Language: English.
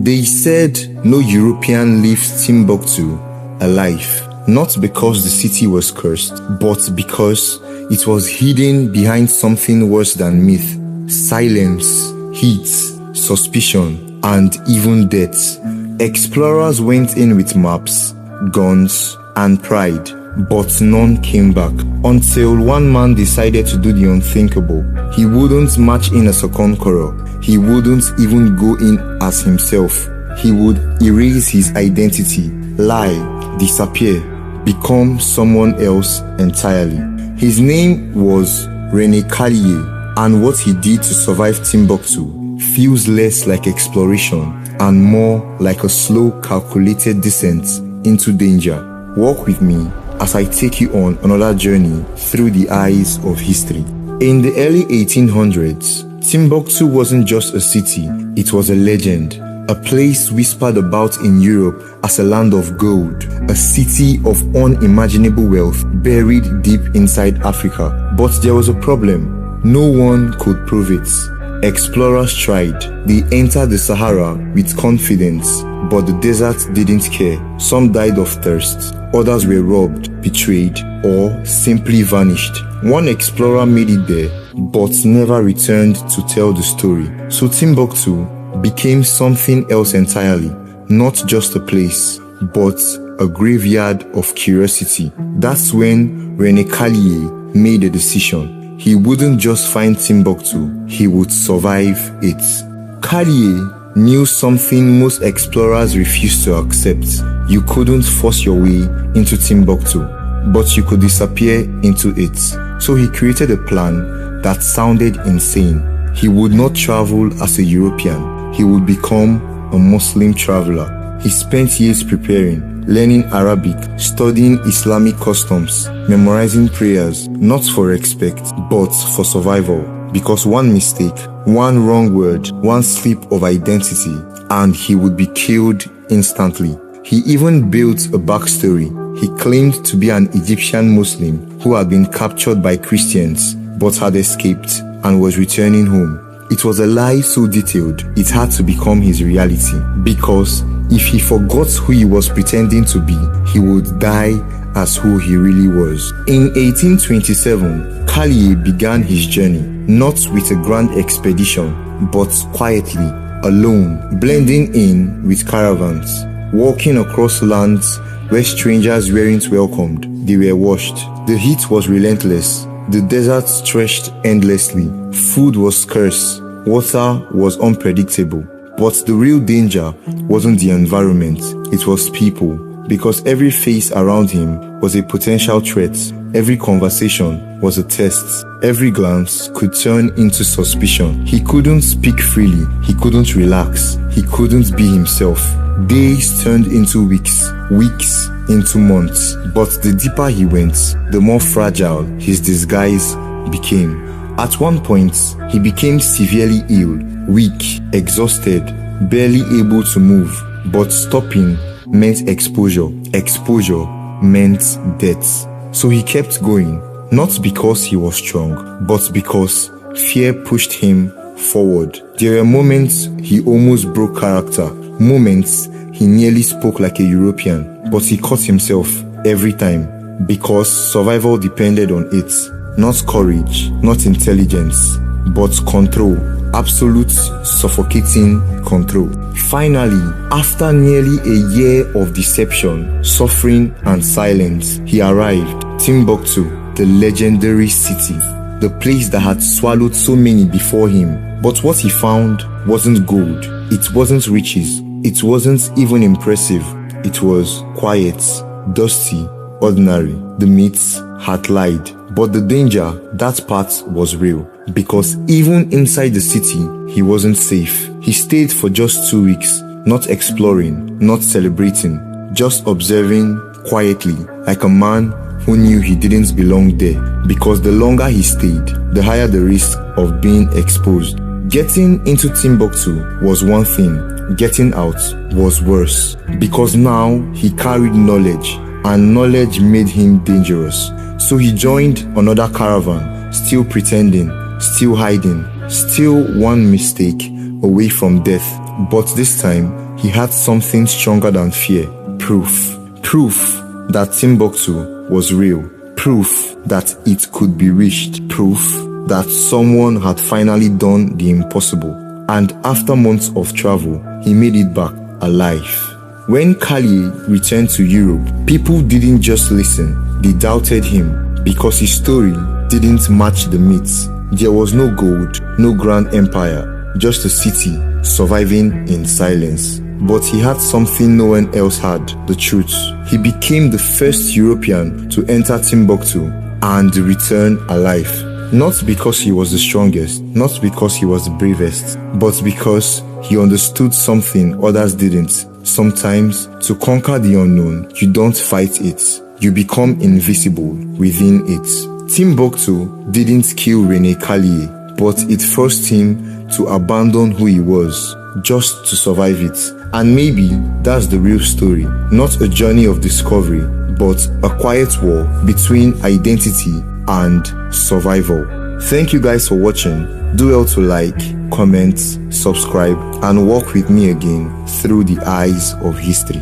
They said no European leaves Timbuktu alive, not because the city was cursed, but because it was hidden behind something worse than myth: silence, heat, suspicion, and even death. Explorers went in with maps, guns, and pride, but none came back until one man decided to do the unthinkable. He wouldn't march in as a conqueror. He wouldn't even go in as himself. He would erase his identity, lie, disappear, become someone else entirely. His name was René Caillié, and what he did to survive Timbuktu feels less like exploration and more like a slow, calculated descent into danger. Walk with me as I take you on another journey through the eyes of history. In the early 1800s, Timbuktu wasn't just a city, it was a legend, a place whispered about in Europe as a land of gold, a city of unimaginable wealth buried deep inside Africa. But there was a problem. No one could prove it. Explorers tried. They entered the Sahara with confidence, but the desert didn't care. Some died of thirst, others were robbed, betrayed, or simply vanished. One explorer made it there, but never returned to tell the story. So Timbuktu became something else entirely, not just a place, but a graveyard of curiosity. That's when René Caillié made a decision. He wouldn't just find Timbuktu, he would survive it. Caillié knew something most explorers refused to accept. You couldn't force your way into Timbuktu, but you could disappear into it. So he created a plan that sounded insane. He would not travel as a European. He would become a Muslim traveler. He spent years preparing, learning Arabic, studying Islamic customs, memorizing prayers, not for respect, but for survival. Because one mistake, one wrong word, one slip of identity, and he would be killed instantly. He even built a backstory. He claimed to be an Egyptian Muslim who had been captured by Christians, but had escaped and was returning home. It was a lie so detailed, it had to become his reality. Because if he forgot who he was pretending to be, he would die as who he really was. In 1827, Caillié began his journey, not with a grand expedition, but quietly, alone, blending in with caravans, walking across lands where strangers weren't welcomed. They were watched. The heat was relentless. The desert stretched endlessly. Food was scarce. Water was unpredictable. But the real danger wasn't the environment, it was people. Because every face around him was a potential threat. Every conversation was a test. Every glance could turn into suspicion. He couldn't speak freely. He couldn't relax. He couldn't be himself. Days turned into weeks. Weeks into months. But the deeper he went, the more fragile his disguise became. At one point, he became severely ill, weak, exhausted, barely able to move. But stopping meant exposure. Exposure meant death. So he kept going, not because he was strong, but because fear pushed him forward. There were moments he almost broke character, moments he nearly spoke like a European, but he caught himself every time because survival depended on it. Not courage, not intelligence, but control. Absolute, suffocating control. Finally, after nearly a year of deception, suffering, and silence, he arrived. Timbuktu, the legendary city, the place that had swallowed so many before him. But what he found wasn't gold. It wasn't riches. It wasn't even impressive. It was quiet, dusty, ordinary. The myths had lied. But the danger, that part was real. Because even inside the city, he wasn't safe. He stayed for just 2 weeks, not exploring, not celebrating, just observing quietly, like a man who knew he didn't belong there. Because the longer he stayed, the higher the risk of being exposed. Getting into Timbuktu was one thing, getting out was worse. Because now he carried knowledge, and knowledge made him dangerous. So he joined another caravan, still pretending, still hiding, still one mistake away from death. But this time, he had something stronger than fear. Proof. Proof that Timbuktu was real. Proof that it could be reached. Proof that someone had finally done the impossible. And after months of travel, he made it back alive. When Caillié returned to Europe, people didn't just listen, they doubted him because his story didn't match the myths. There was no gold, no grand empire, just a city surviving in silence. But he had something no one else had, the truth. He became the first European to enter Timbuktu and return alive. Not because he was the strongest, not because he was the bravest, but because he understood something others didn't. Sometimes, to conquer the unknown, you don't fight it. You become invisible within it. Timbuktu didn't kill René Caillié, but it forced him to abandon who he was, just to survive it. And maybe that's the real story. Not a journey of discovery, but a quiet war between identity and survival. Thank you guys for watching. Do well to like, comment, subscribe, and walk with me again through the eyes of history.